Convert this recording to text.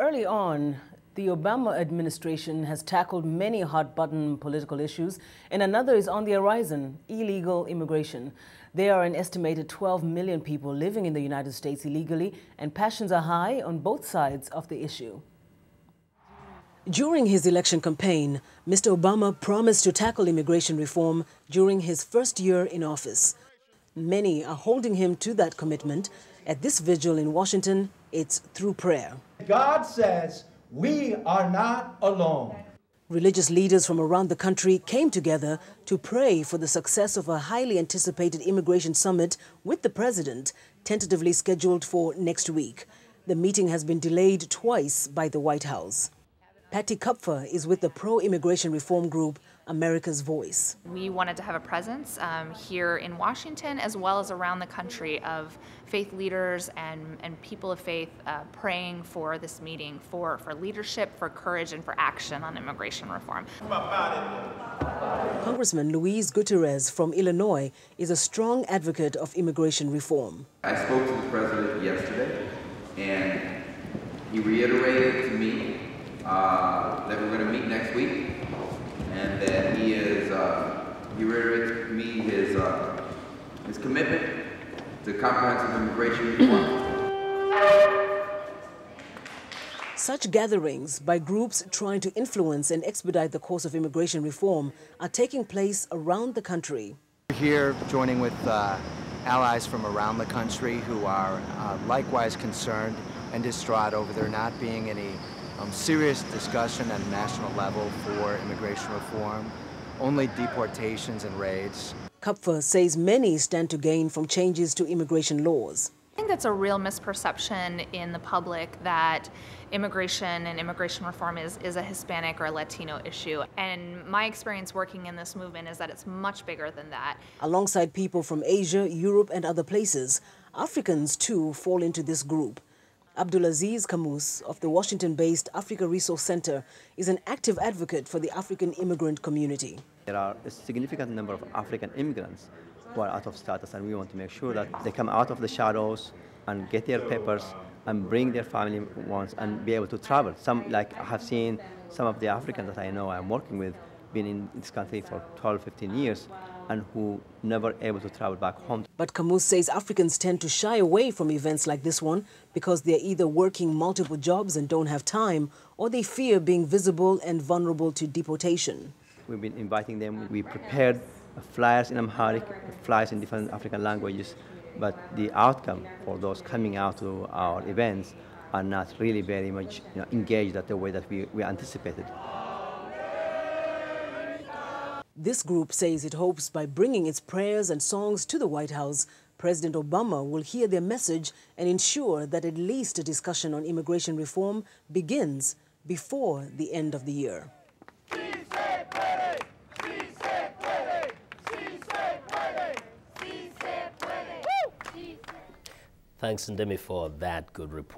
early on, the Obama administration has tackled many hot-button political issues, and another is on the horizon: illegal immigration. There are an estimated 12 million people living in the United States illegally, and passions are high on both sides of the issue. During his election campaign, Mr. Obama promised to tackle immigration reform during his first year in office. Many are holding him to that commitment. At this vigil in Washington, it's through prayer. God says we are not alone. Religious leaders from around the country came together to pray for the success of a highly anticipated immigration summit with the president, tentatively scheduled for next week. The meeting has been delayed twice by the White House. Patty Kupfer is with the pro-immigration reform group America's Voice. We wanted to have a presence here in Washington as well as around the country of faith leaders and people of faith praying for this meeting, for leadership, for courage, and for action on immigration reform. Congressman Luis Gutierrez from Illinois is a strong advocate of immigration reform. I spoke to the president yesterday, and he reiterated to me that we're going to meet next week, and that he reiterated to me his commitment to comprehensive immigration reform. Such gatherings by groups trying to influence and expedite the course of immigration reform are taking place around the country. We're here joining with allies from around the country who are likewise concerned and distraught over there not being any serious discussion at a national level for immigration reform, only deportations and raids. Kupfer says many stand to gain from changes to immigration laws. I think that's a real misperception in the public that immigration and immigration reform is a Hispanic or a Latino issue. And my experience working in this movement is that it's much bigger than that. Alongside people from Asia, Europe, and other places, Africans too fall into this group. Abdulaziz Kamus of the Washington-based Africa Resource Center is an active advocate for the African immigrant community. There are a significant number of African immigrants who are out of status, and we want to make sure that they come out of the shadows and get their papers and bring their family ones and be able to travel. I have seen some of the Africans that I know I'm working with been in this country for 12, 15 years and who never able to travel back home. But Kamus says Africans tend to shy away from events like this one because they're either working multiple jobs and don't have time, or they fear being visible and vulnerable to deportation. We've been inviting them. We prepared flyers in Amharic, flyers in different African languages, but the outcome for those coming out to our events are not really very much engaged at the way that we anticipated. This group says it hopes by bringing its prayers and songs to the White House, President Obama will hear their message and ensure that at least a discussion on immigration reform begins before the end of the year. Thanks, Ndimyake, for that good report.